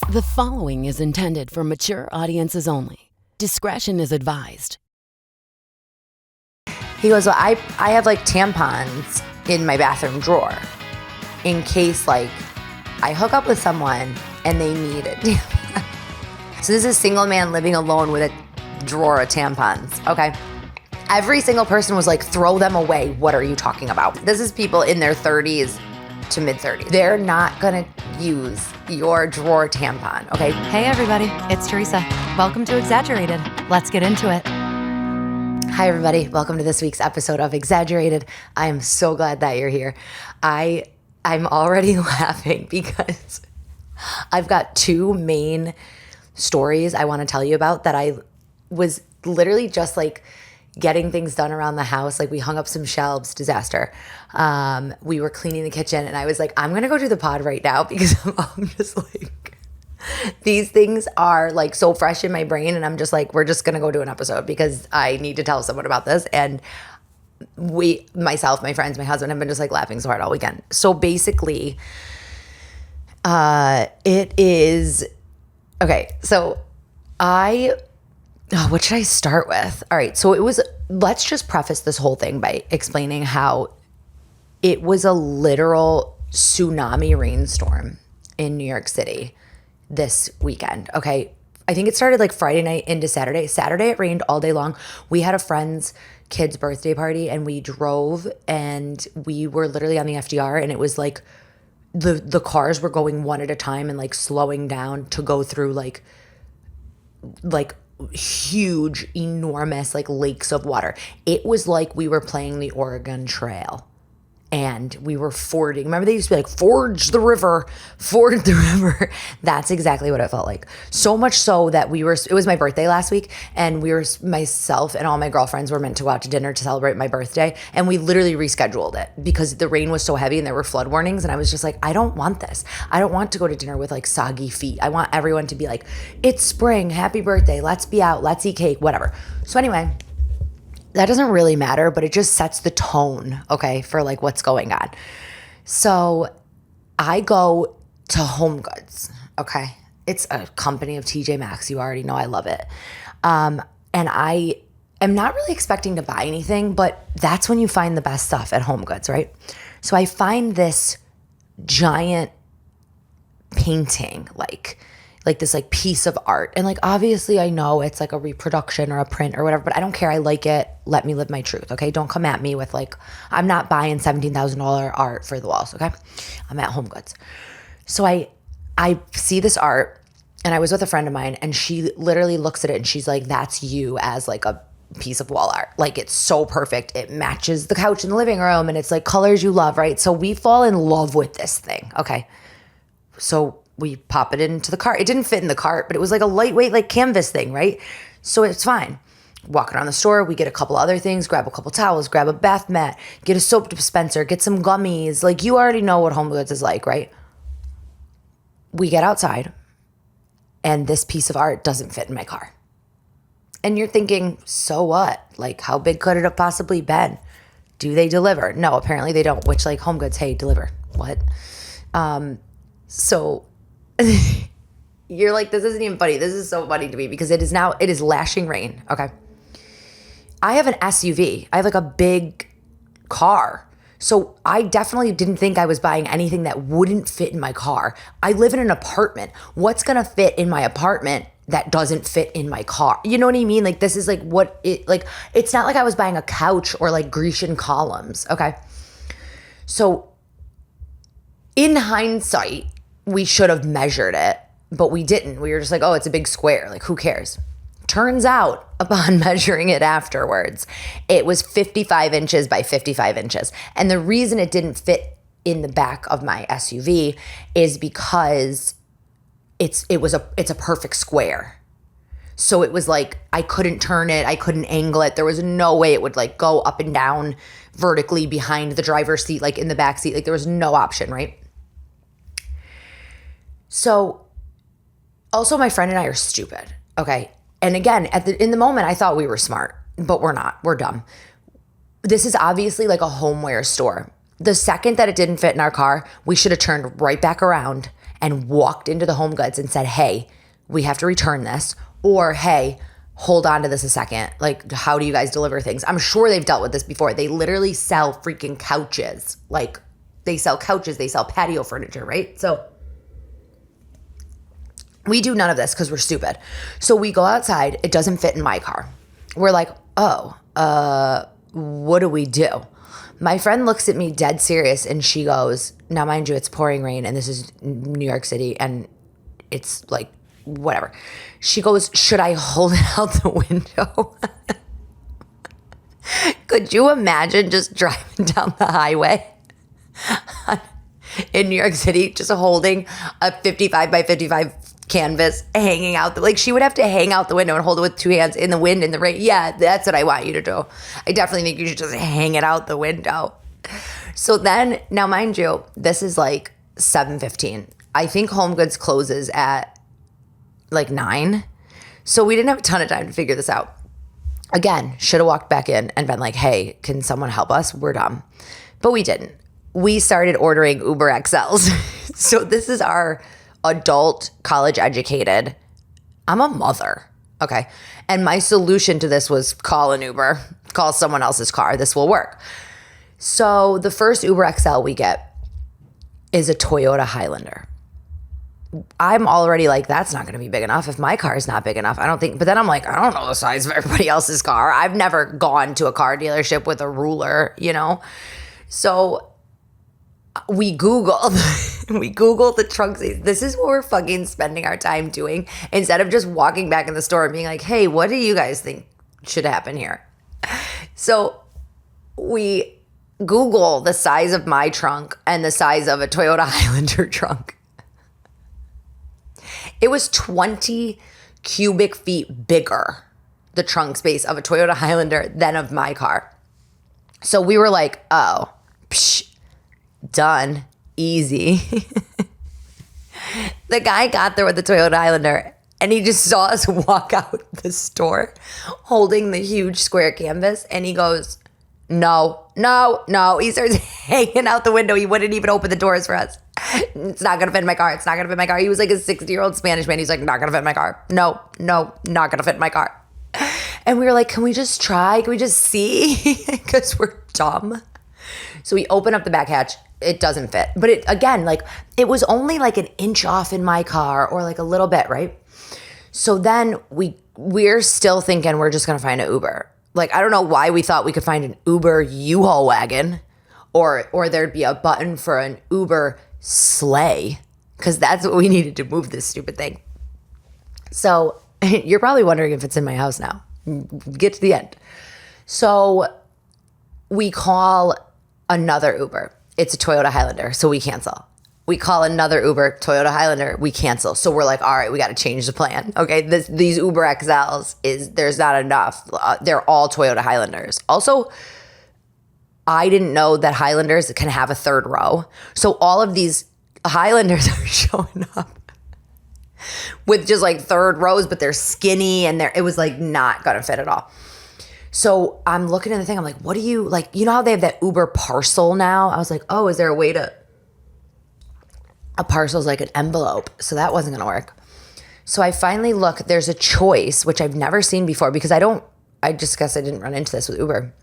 The following is intended for mature audiences only. Discretion is advised. He goes, well, I have like tampons in my bathroom drawer in case like I hook up with someone and they need it. So this is a single man living alone with a drawer of tampons, okay? Every single person was like, throw them away. What are you talking about? This is people in their 30s to mid 30s. They're not gonna use your drawer tampon, okay? Hey everybody, it's Theresa. Welcome to Exaggerated. Let's get into it. Hi everybody, welcome to this week's episode of Exaggerated. I am so glad that you're here. I'm already laughing because I've got two main stories I want to tell you about that I was literally just like getting things done around the house. Like we hung up some shelves, disaster. We were cleaning the kitchen and I was like, I'm going to go do the pod right now because I'm just like, these things are like so fresh in my brain. And I'm just like, we're just going to go do an episode because I need to tell someone about this. And myself, my friends, my husband have been just like laughing so hard all weekend. So basically, it is, okay. So what should I start with? All right. So let's just preface this whole thing by explaining how it was a literal tsunami rainstorm in New York City this weekend. Okay. I think it started like Friday night into Saturday. Saturday, it rained all day long. We had a friend's kid's birthday party and we drove and we were literally on the FDR and it was like the cars were going one at a time and like slowing down to go through like huge, enormous like lakes of water. It was like we were playing the Oregon Trail and we were fording. Remember they used to be like, ford the river. That's exactly what it felt like. So much so that it was my birthday last week and myself and all my girlfriends were meant to go out to dinner to celebrate my birthday. And we literally rescheduled it because the rain was so heavy and there were flood warnings. And I was just like, I don't want this. I don't want to go to dinner with like soggy feet. I want everyone to be like, it's spring, happy birthday. Let's be out. Let's eat cake, whatever. So anyway, that doesn't really matter, but it just sets the tone, okay, for like what's going on. So I go to HomeGoods, okay? It's a company of TJ Maxx. You already know I love it. And I am not really expecting to buy anything, but that's when you find the best stuff at HomeGoods, right? So I find this giant painting, like this like piece of art. And like, obviously I know it's like a reproduction or a print or whatever, but I don't care. I like it. Let me live my truth. Okay. Don't come at me with like, I'm not buying $17,000 art for the walls. Okay. I'm at HomeGoods. So I see this art and I was with a friend of mine and she literally looks at it and she's like, that's you as like a piece of wall art. Like it's so perfect. It matches the couch in the living room and it's like colors you love. Right. So we fall in love with this thing. Okay. So we pop it into the cart. It didn't fit in the cart, but it was like a lightweight, like canvas thing, right? So it's fine. Walk around the store, we get a couple other things, grab a couple towels, grab a bath mat, get a soap dispenser, get some gummies. Like you already know what HomeGoods is like, right? We get outside and this piece of art doesn't fit in my car. And you're thinking, so what? Like how big could it have possibly been? Do they deliver? No, apparently they don't, which like HomeGoods, hey, deliver. What? So you're like, this isn't even funny. This is so funny to me because it is lashing rain. Okay. I have an SUV. I have like a big car. So I definitely didn't think I was buying anything that wouldn't fit in my car. I live in an apartment. What's going to fit in my apartment that doesn't fit in my car? You know what I mean? Like this is like it's not like I was buying a couch or like Grecian columns. Okay. So in hindsight, we should have measured it, but we didn't. We were just like, oh, it's a big square. Like, who cares? Turns out, upon measuring it afterwards, it was 55 inches by 55 inches. And the reason it didn't fit in the back of my SUV is because it's a perfect square. So it was like, I couldn't turn it. I couldn't angle it. There was no way it would like go up and down vertically behind the driver's seat, like in the back seat. Like there was no option, right? So also my friend and I are stupid. Okay. And again, in the moment, I thought we were smart, but we're not. We're dumb. This is obviously like a homeware store. The second that it didn't fit in our car, we should have turned right back around and walked into the HomeGoods and said, hey, we have to return this, or hey, hold on to this a second. Like, how do you guys deliver things? I'm sure they've dealt with this before. They literally sell freaking couches. Like, they sell couches, they sell patio furniture, right? So we do none of this because we're stupid. So we go outside. It doesn't fit in my car. We're like, what do we do? My friend looks at me dead serious and she goes, now mind you, it's pouring rain and this is New York City and it's like, whatever. She goes, should I hold it out the window? Could you imagine just driving down the highway in New York City, just holding a 55 by 55 canvas hanging out? Like, she would have to hang out the window and hold it with two hands in the wind, in the rain. Yeah, that's what I want you to do. I definitely think you should just hang it out the window. So then, now mind you, this is like 7:15. I think HomeGoods closes at like 9. So we didn't have a ton of time to figure this out. Again, should have walked back in and been like, hey, can someone help us? We're dumb. But we didn't. We started ordering Uber XLs. So this is our adult, college educated. I'm a mother. Okay. And my solution to this was call an Uber, call someone else's car. This will work. So the first Uber XL we get is a Toyota Highlander. I'm already like, that's not going to be big enough. If my car is not big enough, I don't think. But then I'm like, I don't know the size of everybody else's car. I've never gone to a car dealership with a ruler, you know? So we Googled the trunk size. This is what we're fucking spending our time doing instead of just walking back in the store and being like, hey, what do you guys think should happen here? So we Google the size of my trunk and the size of a Toyota Highlander trunk. It was 20 cubic feet bigger, the trunk space of a Toyota Highlander than of my car. So we were like, oh, done, easy. The guy got there with the Toyota Highlander and he just saw us walk out the store holding the huge square canvas and he goes, no. He starts hanging out the window. He wouldn't even open the doors for us. It's not going to fit in my car. It's not going to fit in my car. He was like a 60-year-old Spanish man. He's like, not going to fit in my car. No, not going to fit in my car. And we were like, can we just try? Can we just see? Because we're dumb. So we open up the back hatch. It doesn't fit. But it was only like an inch off in my car or like a little bit, right? So then we're still thinking we're just going to find an Uber. Like, I don't know why we thought we could find an Uber U-Haul wagon or there'd be a button for an Uber sleigh because that's what we needed to move this stupid thing. So you're probably wondering if it's in my house now. Get to the end. So we call another Uber. It's a Toyota Highlander, so we cancel. We call another Uber, Toyota Highlander, we cancel. So we're like, all right, we got to change the plan. Okay, these Uber XLs, there's not enough. They're all Toyota Highlanders. Also, I didn't know that Highlanders can have a third row. So all of these Highlanders are showing up with just like third rows, but they're skinny and it was like not going to fit at all. So I'm looking at the thing. I'm like, what do you like? You know how they have that Uber parcel now? I was like, oh, is there a way to... A parcel is like an envelope. So that wasn't going to work. So I finally look, there's a choice, which I've never seen before because I just guess I didn't run into this with Uber.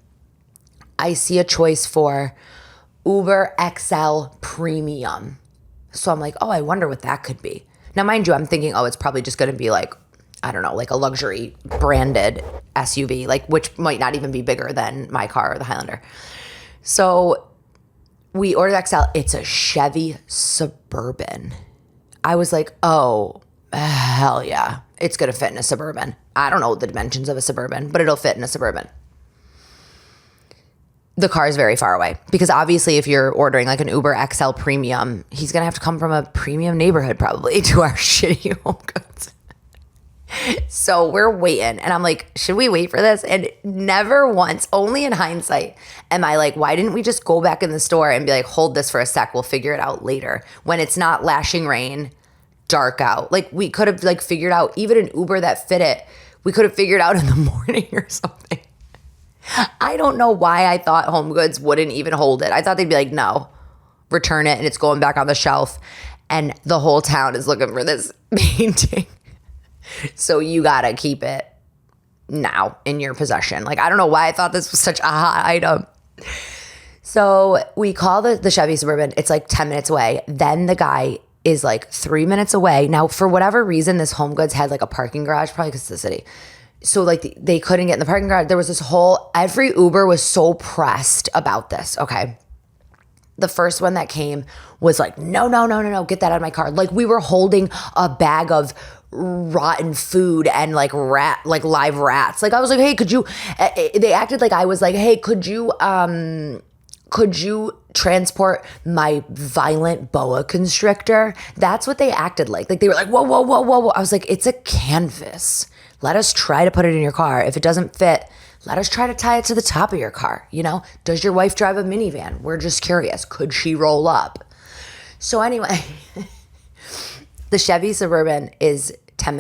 I see a choice for Uber XL Premium. So I'm like, oh, I wonder what that could be. Now, mind you, I'm thinking, oh, it's probably just going to be like, I don't know, like a luxury branded SUV, like which might not even be bigger than my car or the Highlander. So we ordered XL. It's a Chevy Suburban. I was like, oh, hell yeah. It's going to fit in a Suburban. I don't know the dimensions of a Suburban, but it'll fit in a Suburban. The car is very far away because obviously if you're ordering like an Uber XL Premium, he's going to have to come from a premium neighborhood probably to our shitty HomeGoods. So we're waiting and I'm like, should we wait for this? And never once, only in hindsight, am I like, why didn't we just go back in the store and be like, hold this for a sec, we'll figure it out later when it's not lashing rain, dark out. Like we could have like figured out even an Uber that fit it. We could have figured out in the morning or something. I don't know why I thought HomeGoods wouldn't even hold it. I thought they'd be like, no, return it and it's going back on the shelf. and the whole town is looking for this painting. So you gotta keep it now in your possession. Like, I don't know why I thought this was such a hot item. So we call the Chevy Suburban. It's like 10 minutes away. Then the guy is like 3 minutes away. Now, for whatever reason, this HomeGoods had like a parking garage, probably because it's the city. So like they couldn't get in the parking garage. There was this every Uber was so pressed about this. Okay. The first one that came was like, no, get that out of my car. Like, we were holding a bag of rotten food and like live rats. Like, I was like, hey, could you, they acted like I was like, hey, could you transport my violent boa constrictor? That's what they acted like. Like, they were like, whoa. I was like, it's a canvas. Let us try to put it in your car. If it doesn't fit, let us try to tie it to the top of your car. You know, does your wife drive a minivan? We're just curious. Could she roll up? So anyway, the Chevy Suburban is 15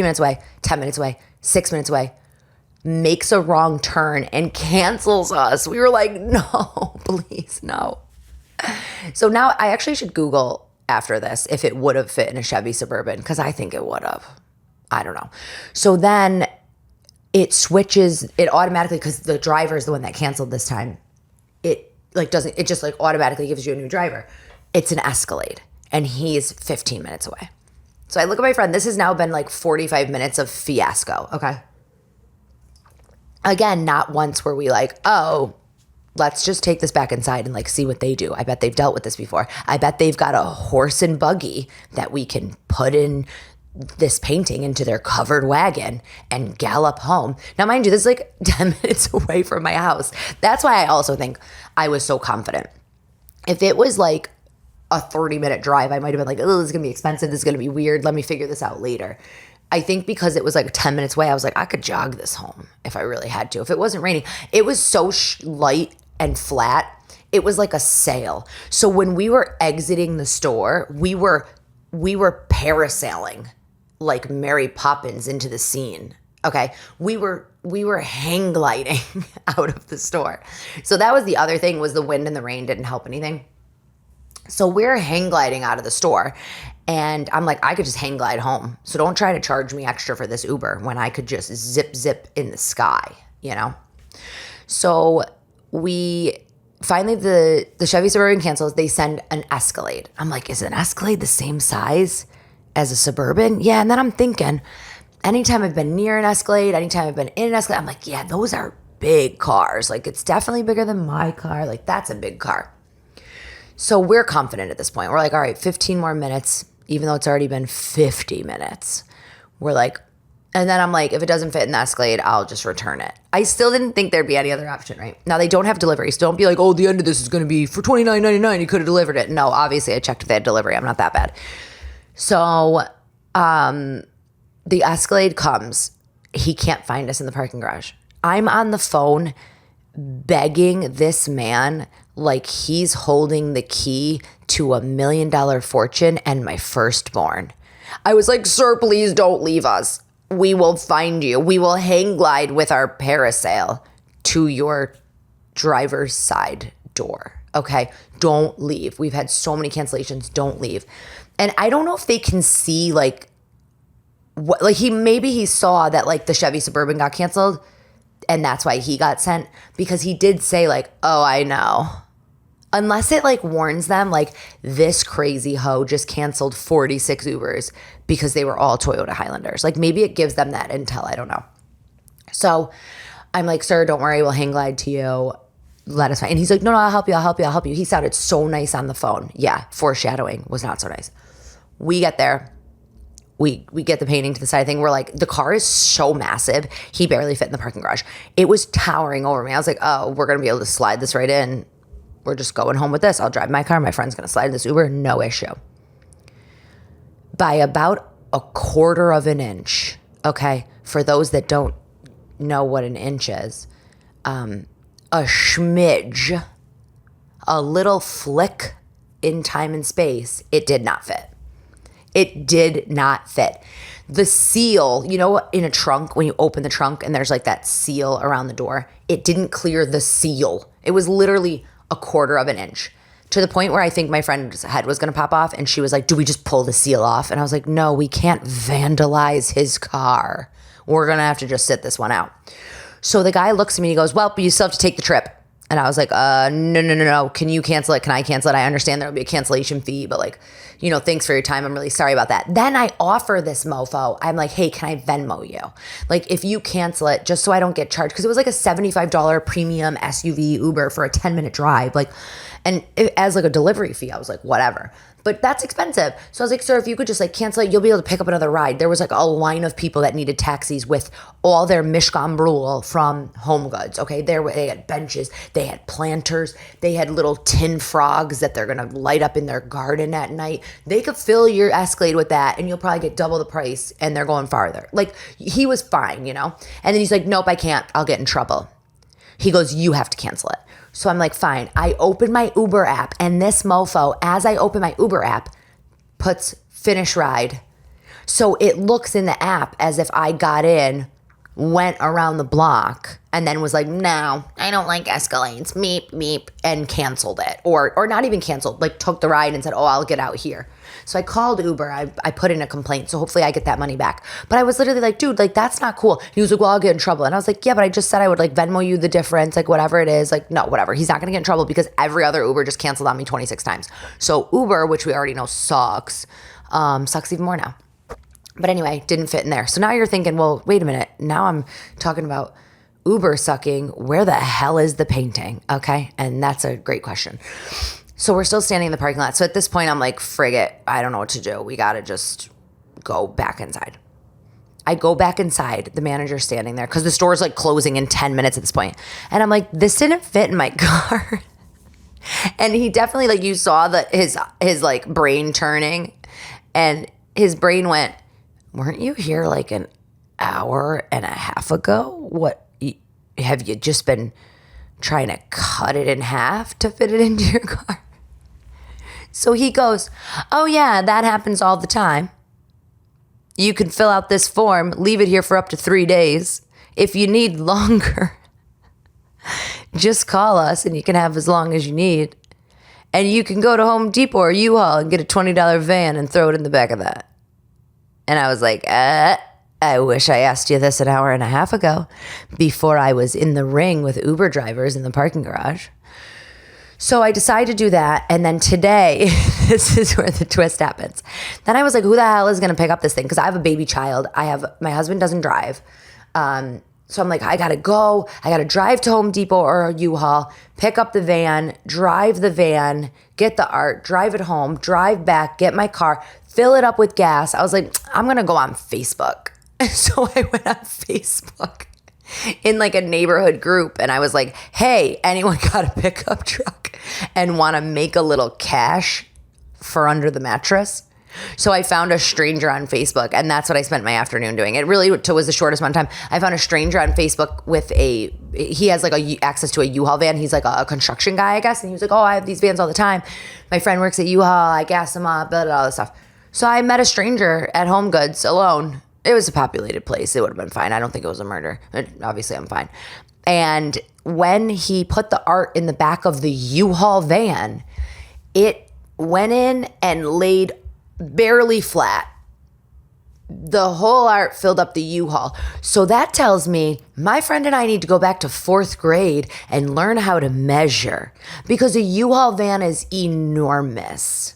minutes away, 10 minutes away, 6 minutes away, makes a wrong turn and cancels us. We were like, no, please, no. So now I actually should Google after this if it would have fit in a Chevy Suburban, because I think it would have. I don't know. So then it switches, it automatically, because the driver is the one that canceled this time. It just automatically gives you a new driver. It's an Escalade, and he's 15 minutes away. So I look at my friend. This has now been like 45 minutes of fiasco. Okay. Again, not once were we like, oh, let's just take this back inside and like see what they do. I bet they've dealt with this before. I bet they've got a horse and buggy that we can put in this painting into their covered wagon and gallop home. Now, mind you, this is like 10 minutes away from my house. That's why I also think I was so confident. If it was like a 30-minute drive, I might have been like, oh, this is going to be expensive. This is going to be weird. Let me figure this out later. I think because it was like 10 minutes away, I was like, I could jog this home if I really had to. If it wasn't raining, it was so light and flat. It was like a sail. So when we were exiting the store, we were parasailing like Mary Poppins into the scene. Okay. We were hang gliding out of the store. So that was the other thing, was the wind and the rain didn't help anything. So we're hang gliding out of the store, and I'm like, I could just hang glide home. So don't try to charge me extra for this Uber when I could just zip in the sky, you know? So we finally, the Chevy Suburban cancels. They send an Escalade. I'm like, is an Escalade the same size as a Suburban? Yeah. And then I'm thinking, anytime I've been near an Escalade, anytime I've been in an Escalade, I'm like, yeah, those are big cars. Like, it's definitely bigger than my car. Like, that's a big car. So we're confident at this point. We're like, all right, 15 more minutes, even though it's already been 50 minutes. We're like, and then I'm like, if it doesn't fit in the Escalade, I'll just return it. I still didn't think there'd be any other option, right? Now, they don't have delivery, so don't be like, oh, the end of this is going to be for $29.99. You could have delivered it. No, obviously, I checked if they had delivery. I'm not that bad. So the Escalade comes. He can't find us in the parking garage. I'm on the phone begging this man like he's holding the key to $1 million fortune and my firstborn. I was like, sir, please don't leave us. We will find you. We will hang glide with our parasail to your driver's side door. Okay? Don't leave. We've had so many cancellations. Don't leave. And I don't know if they can see like what, like he saw that like the Chevy Suburban got canceled and that's why he got sent, because he did say like, oh, I know. Unless it like warns them like, this crazy hoe just canceled 46 Ubers because they were all Toyota Highlanders. Like, maybe it gives them that intel. I don't know. So I'm like, sir, don't worry. We'll hang glide to you. Let us find. And he's like, no, I'll help you. He sounded so nice on the phone. Yeah. Foreshadowing was not so nice. We get there. We get the painting to the side thing. We're like, the car is so massive. He barely fit in the parking garage. It was towering over me. I was like, oh, we're going to be able to slide this right in. We're just going home with this. I'll drive my car. My friend's going to slide in this Uber. No issue. By about a quarter of an inch, okay, for those that don't know what an inch is, a smidge, a little flick in time and space, it did not fit. It did not fit. The seal, you know, in a trunk, when you open the trunk and there's like that seal around the door, it didn't clear the seal. It was literally a quarter of an inch to the point where I think my friend's head was going to pop off. And she was like, do we just pull the seal off? And I was like, no, we can't vandalize his car. We're going to have to just sit this one out. So the guy looks at me and he goes, well, but you still have to take the trip. And I was like, no. Can you cancel it? Can I cancel it? I understand there will be a cancellation fee, but like, thanks for your time. I'm really sorry about that. Then I offer this mofo. I'm like, hey, can I Venmo you? Like, if you cancel it, just so I don't get charged. Because it was like a $75 premium SUV Uber for a 10-minute drive. Like, and as like a delivery fee, I was like, whatever. But that's expensive. So I was like, sir, if you could just like cancel it, you'll be able to pick up another ride. There was like a line of people that needed taxis with all their Mishkan Brule from HomeGoods. Okay, they had benches, they had planters, they had little tin frogs that they're gonna light up in their garden at night. They could fill your Escalade with that and you'll probably get double the price and they're going farther. Like, he was fine, And then he's like, nope, I can't. I'll get in trouble. He goes, you have to cancel it. So I'm like, fine. I open my Uber app and this mofo, as I open my Uber app, puts finish ride. So it looks in the app as if I got in, went around the block, and then was like, no, I don't like Escalades, meep, meep, and canceled it. Or not even canceled, like took the ride and said, oh, I'll get out here. So I called Uber. I put in a complaint. So hopefully I get that money back. But I was literally like, dude, like, that's not cool. He was like, well, I'll get in trouble. And I was like, yeah, but I just said I would like Venmo you the difference, like whatever it is. Like, no, whatever. He's not going to get in trouble because every other Uber just canceled on me 26 times. So Uber, which we already know sucks even more now. But anyway, didn't fit in there. So now you're thinking, well, wait a minute. Now I'm talking about Uber sucking. Where the hell is the painting? Okay. And that's a great question. So we're still standing in the parking lot. So at this point, I'm like, frig it. I don't know what to do. We got to just go back inside. I go back inside. The manager's standing there because the store's like closing in 10 minutes at this point. And I'm like, this didn't fit in my car. And he definitely, like, you saw his like brain turning, and his brain went, weren't you here like an hour and a half ago? What, have you just been trying to cut it in half to fit it into your car? So he goes, oh yeah, that happens all the time. You can fill out this form, leave it here for up to 3 days. If you need longer, just call us and you can have as long as you need. And you can go to Home Depot or U-Haul and get a $20 van and throw it in the back of that. And I was like, I wish I asked you this an hour and a half ago before I was in the ring with Uber drivers in the parking garage. So I decided to do that. And then today, this is where the twist happens. Then I was like, who the hell is going to pick up this thing? Because I have a baby child. My husband doesn't drive. So I'm like, I got to go. I got to drive to Home Depot or a U-Haul, pick up the van, drive the van, get the art, drive it home, drive back, get my car, fill it up with gas. I was like, I'm going to go on Facebook. So I went on Facebook in like a neighborhood group and I was like, hey, anyone got a pickup truck and want to make a little cash for under the mattress? So I found a stranger on Facebook, and that's what I spent my afternoon doing. It really was the shortest amount of time. I found a stranger on Facebook he has like access to a U-Haul van. He's like a construction guy, I guess. And he was like, oh, I have these vans all the time. My friend works at U-Haul. I gas them up, blah, blah, all this stuff. So I met a stranger at HomeGoods alone. It was a populated place. It would have been fine. I don't think it was a murder. Obviously, I'm fine. And when he put the art in the back of the U-Haul van, it went in and laid barely flat. The whole art filled up the U-Haul. So that tells me my friend and I need to go back to 4th grade and learn how to measure, because a U-Haul van is enormous.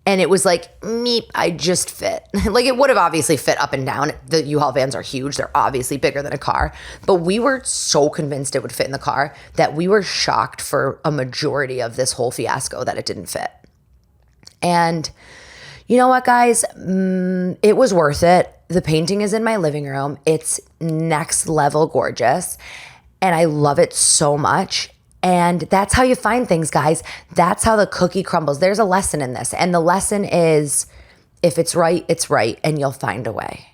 And it was like, meep, I just fit. Like, it would have obviously fit up and down. The U-Haul vans are huge. They're obviously bigger than a car. But we were so convinced it would fit in the car that we were shocked for a majority of this whole fiasco that it didn't fit. And you know what, guys? It was worth it. The painting is in my living room. It's next level gorgeous. And I love it so much. And that's how you find things, guys. That's how the cookie crumbles. There's a lesson in this. And the lesson is, if it's right, and you'll find a way.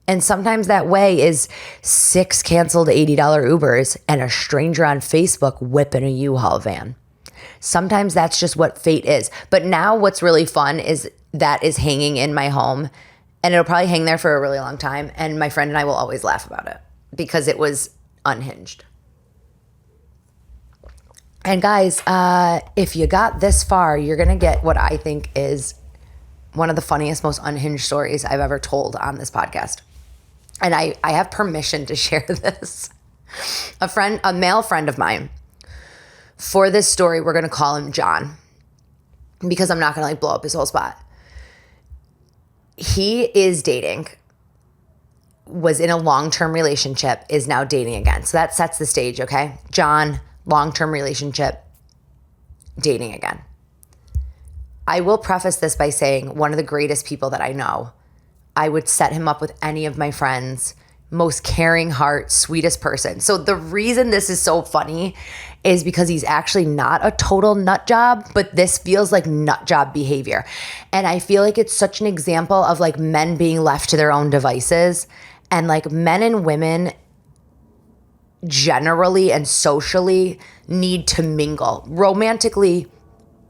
And sometimes that way is 6 canceled $80 Ubers and a stranger on Facebook whipping a U-Haul van. Sometimes that's just what fate is. But now what's really fun is that is hanging in my home, and it'll probably hang there for a really long time. And my friend and I will always laugh about it because it was unhinged. And guys, if you got this far, you're going to get what I think is one of the funniest, most unhinged stories I've ever told on this podcast. And I have permission to share this. A male friend of mine, for this story, we're going to call him John, because I'm not going to blow up his whole spot. He is dating, was in a long-term relationship, is now dating again. So that sets the stage, okay? John, long-term relationship, dating again. I will preface this by saying one of the greatest people that I know. I would set him up with any of my friends, most caring heart, sweetest person. So the reason this is so funny is because he's actually not a total nut job, but this feels like nut job behavior. And I feel like it's such an example of like men being left to their own devices, and like men and women generally and socially need to mingle romantically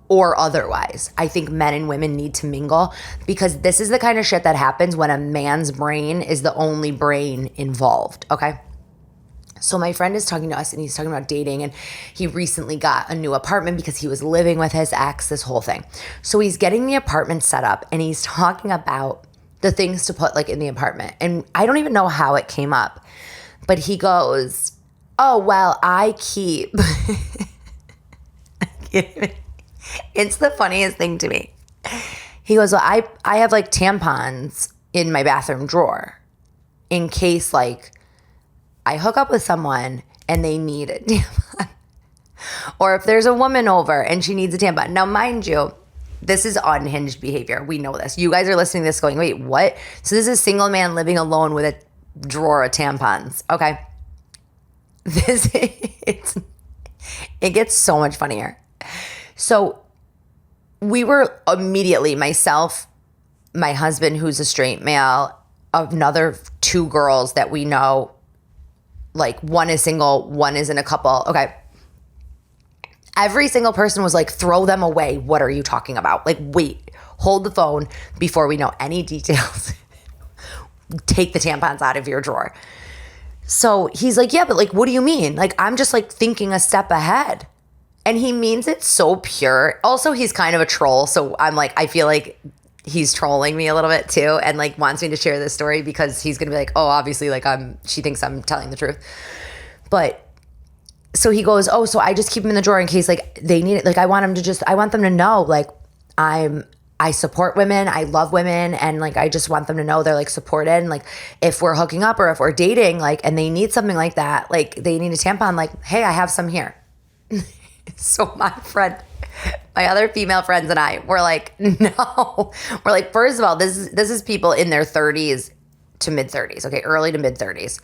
or otherwise. I think men and women need to mingle, because this is the kind of shit that happens when a man's brain is the only brain involved, okay? So my friend is talking to us, and he's talking about dating, and he recently got a new apartment because he was living with his ex, this whole thing. So he's getting the apartment set up, and he's talking about the things to put like in the apartment. And I don't even know how it came up, but he goes, oh, well, I keep, it's the funniest thing to me. He goes, well, I have like tampons in my bathroom drawer in case like I hook up with someone and they need a tampon. Or if there's a woman over and she needs a tampon. Now, mind you, this is unhinged behavior. We know this. You guys are listening to this going, wait, what? So this is a single man living alone with a drawer of tampons. Okay. It gets so much funnier. So we were immediately, myself, my husband, who's a straight male, another two girls that we know, like one is single, one is in a couple. Okay. Every single person was like, throw them away. What are you talking about? Like, wait, hold the phone before we know any details. Take the tampons out of your drawer. So he's like, yeah, but like, what do you mean? Like, I'm just like thinking a step ahead. And he means it so pure. Also, he's kind of a troll. So I'm like, I feel like he's trolling me a little bit too, and like wants me to share this story because he's going to be like, oh, obviously like she thinks I'm telling the truth. But so he goes, oh, so I just keep them in the drawer in case like they need it. Like I want them to know like I support women, I love women, and like I just want them to know they're like supported. And like if we're hooking up or if we're dating, like and they need something like that, like they need a tampon, like, hey, I have some here. So my other female friends and I were like, no. We're like, first of all, this is people in their 30s to mid 30s, okay, early to mid 30s.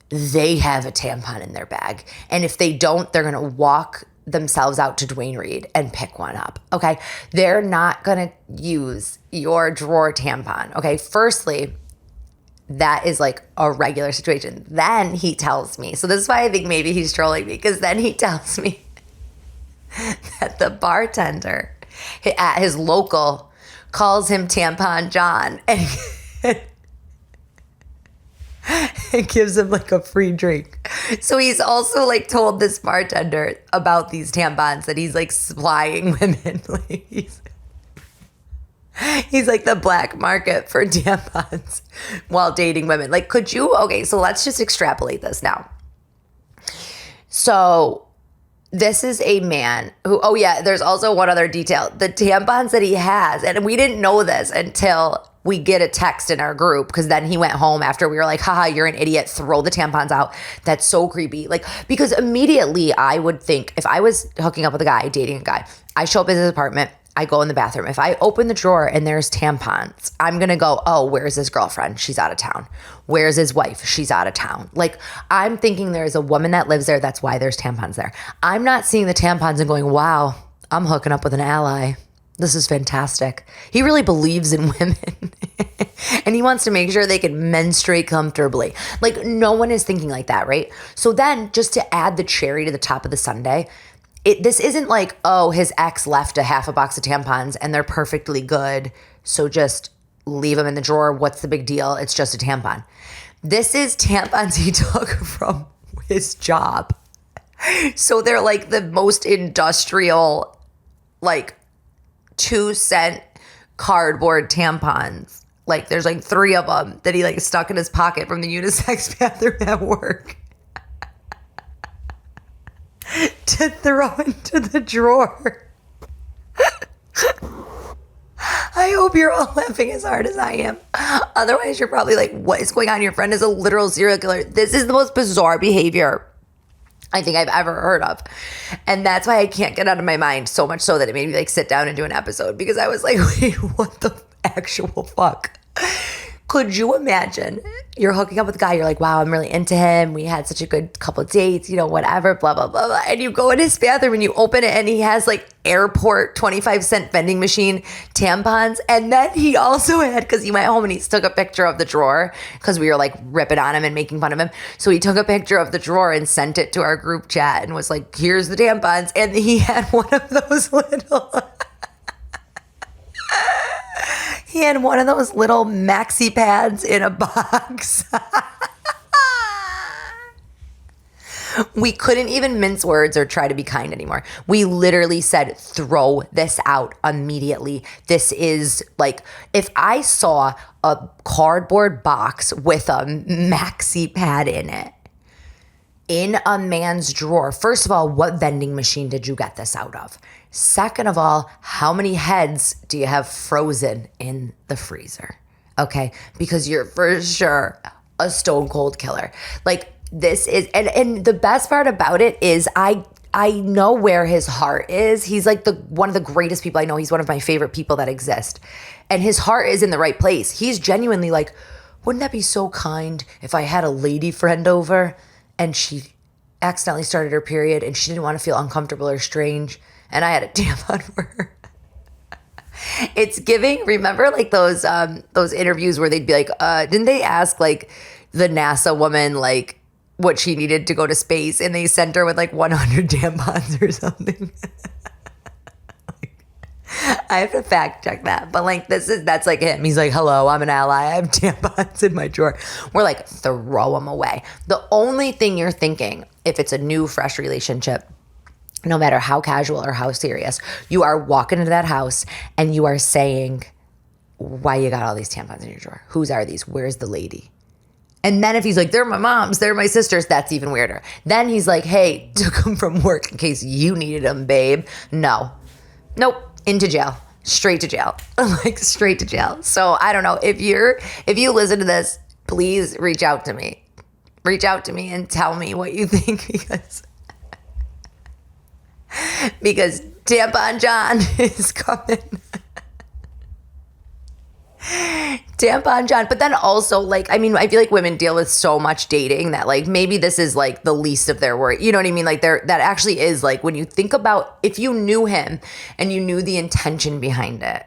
They have a tampon in their bag. And if they don't, they're going to walk themselves out to Dwayne Reed and pick one up, okay? They're not going to use your drawer tampon, okay? Firstly, that is like a regular situation. Then he tells me, so this is why I think maybe he's trolling me, because then he tells me that the bartender at his local calls him Tampon John and it gives him like a free drink. So he's also like told this bartender about these tampons that he's like supplying women. Like he's like the black market for tampons while dating women. Like, could you? Okay, so let's just extrapolate this now. So this is a man who, oh yeah, there's also one other detail. The tampons that he has, and we didn't know this until we get a text in our group, because then he went home after we were like, haha, you're an idiot, throw the tampons out. That's so creepy. Like, because immediately I would think, if I was hooking up with a guy, dating a guy, I show up at his apartment, I go in the bathroom. If I open the drawer and there's tampons, I'm going to go, oh, where's his girlfriend? She's out of town. Where's his wife? She's out of town. Like, I'm thinking there's a woman that lives there. That's why there's tampons there. I'm not seeing the tampons and going, wow, I'm hooking up with an ally. This is fantastic. He really believes in women and he wants to make sure they can menstruate comfortably. Like, no one is thinking like that, right? So then just to add the cherry to the top of the sundae, this isn't like, oh, his ex left a half a box of tampons and they're perfectly good, so just leave them in the drawer. What's the big deal? It's just a tampon. This is tampons he took from his job. So they're like the most industrial, like 2-cent cardboard tampons. Like there's like 3 of them that he like stuck in his pocket from the unisex bathroom at work to throw into the drawer. I hope you're all laughing as hard as I am. Otherwise, you're probably like, what is going on? Your friend is a literal serial killer. This is the most bizarre behavior I think I've ever heard of. And that's why I can't get out of my mind, so much so that it made me like sit down and do an episode, because I was like, wait, what the actual fuck? Could you imagine you're hooking up with a guy, you're like, wow, I'm really into him, we had such a good couple dates, you know, whatever, blah, blah, blah, blah. And you go in his bathroom and you open it and he has like airport 25-cent vending machine tampons. And then he also had, because he went home and he took a picture of the drawer because we were like ripping on him and making fun of him. So he took a picture of the drawer and sent it to our group chat and was like, here's the tampons. And he had one of those little... He had one of those little maxi pads in a box. We couldn't even mince words or try to be kind anymore. We literally said, throw this out immediately. This is like, if I saw a cardboard box with a maxi pad in it, in a man's drawer, first of all, what vending machine did you get this out of? Second of all, how many heads do you have frozen in the freezer? Okay, because you're for sure a stone cold killer. Like this is, and the best part about it is I know where his heart is. He's like one of the greatest people I know. He's one of my favorite people that exist. And his heart is in the right place. He's genuinely like, wouldn't that be so kind if I had a lady friend over and she accidentally started her period and she didn't want to feel uncomfortable or strange, and I had a tampon for her. It's giving, remember like those interviews where they'd be like, didn't they ask like the NASA woman like what she needed to go to space, and they sent her with like 100 tampons or something? I have to fact check that, but like that's like him. He's like, hello, I'm an ally, I have tampons in my drawer. We're like, throw them away. The only thing you're thinking, if it's a new fresh relationship, no matter how casual or how serious, you are walking into that house and you are saying, why you got all these tampons in your drawer? Whose are these? Where's the lady? And then if he's like, they're my mom's, they're my sister's, that's even weirder. Then he's like, hey, took them from work in case you needed them, babe. No. Nope. Into jail. Straight to jail. Like straight to jail. So I don't know. If you listen to this, please reach out to me. Reach out to me and tell me what you think, because Tampon John is coming. Tampon John. But then also, like, I mean, I feel like women deal with so much dating that, like, maybe this is, like, the least of their worry. You know what I mean? Like, that actually is, like, when you think about, if you knew him and you knew the intention behind it,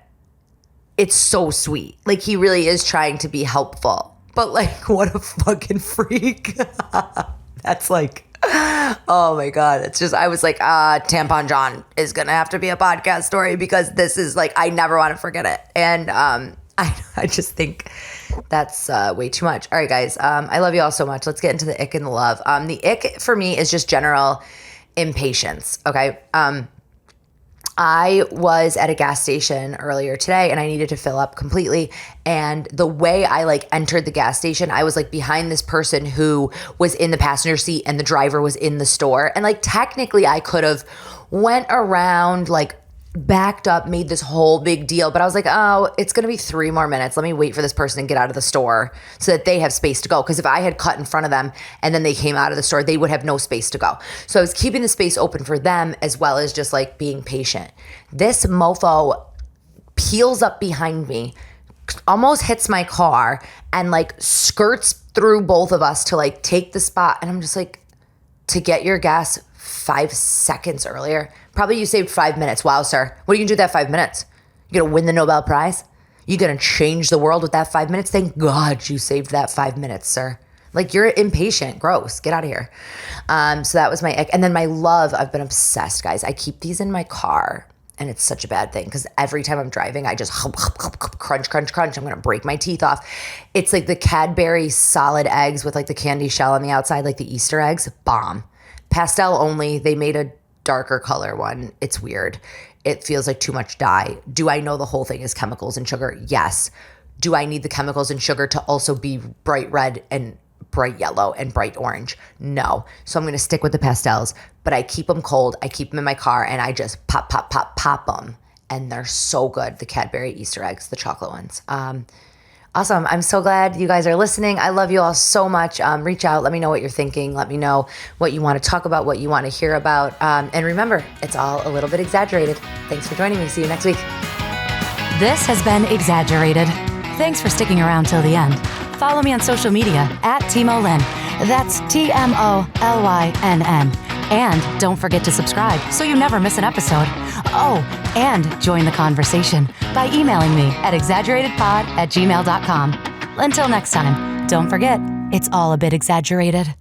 it's so sweet. Like, he really is trying to be helpful. But, like, what a fucking freak. That's, like... Oh my God. It's just, I was like, Tampon John is going to have to be a podcast story, because this is like, I never want to forget it. And I just think that's way too much. All right, guys. I love you all so much. Let's get into the ick and the love. The ick for me is just general impatience. Okay. I was at a gas station earlier today and I needed to fill up completely. And the way I like entered the gas station, I was like behind this person who was in the passenger seat and the driver was in the store. And like technically I could have went around, like backed up, made this whole big deal. But I was like, oh, it's going to be 3 more minutes. Let me wait for this person to get out of the store so that they have space to go. Because if I had cut in front of them and then they came out of the store, they would have no space to go. So I was keeping the space open for them as well as just like being patient. This mofo peels up behind me, almost hits my car, and like skirts through both of us to like take the spot. And I'm just like, to get your gas 5 seconds earlier? Probably you saved 5 minutes. Wow, sir. What are you going to do with that 5 minutes? You going to win the Nobel Prize? You going to change the world with that 5 minutes? Thank God you saved that 5 minutes, sir. Like, you're impatient. Gross. Get out of here. So that was my ick. And then my love, I've been obsessed, guys. I keep these in my car, and it's such a bad thing because every time I'm driving, I just crunch, crunch, crunch. I'm going to break my teeth off. It's like the Cadbury solid eggs with like the candy shell on the outside, like the Easter eggs. Bomb. pastel only. They made a darker color one. It's weird. It feels like too much dye. Do I know the whole thing is chemicals and sugar? Yes. Do I need the chemicals and sugar to also be bright red and bright yellow and bright orange? No. So I'm going to stick with the pastels, but I keep them cold. I keep them in my car and I just pop them. And they're so good. The Cadbury Easter eggs, the chocolate ones. Awesome. I'm so glad you guys are listening. I love you all so much. Reach out. Let me know what you're thinking. Let me know what you want to talk about, what you want to hear about. And remember, it's all a little bit exaggerated. Thanks for joining me. See you next week. This has been Exaggerated. Thanks for sticking around till the end. Follow me on social media @TimoLynn. That's TMOLYNN. And don't forget to subscribe so you never miss an episode. Oh, and join the conversation by emailing me at exaggeratedpod@gmail.com. Until next time, don't forget, it's all a bit exaggerated.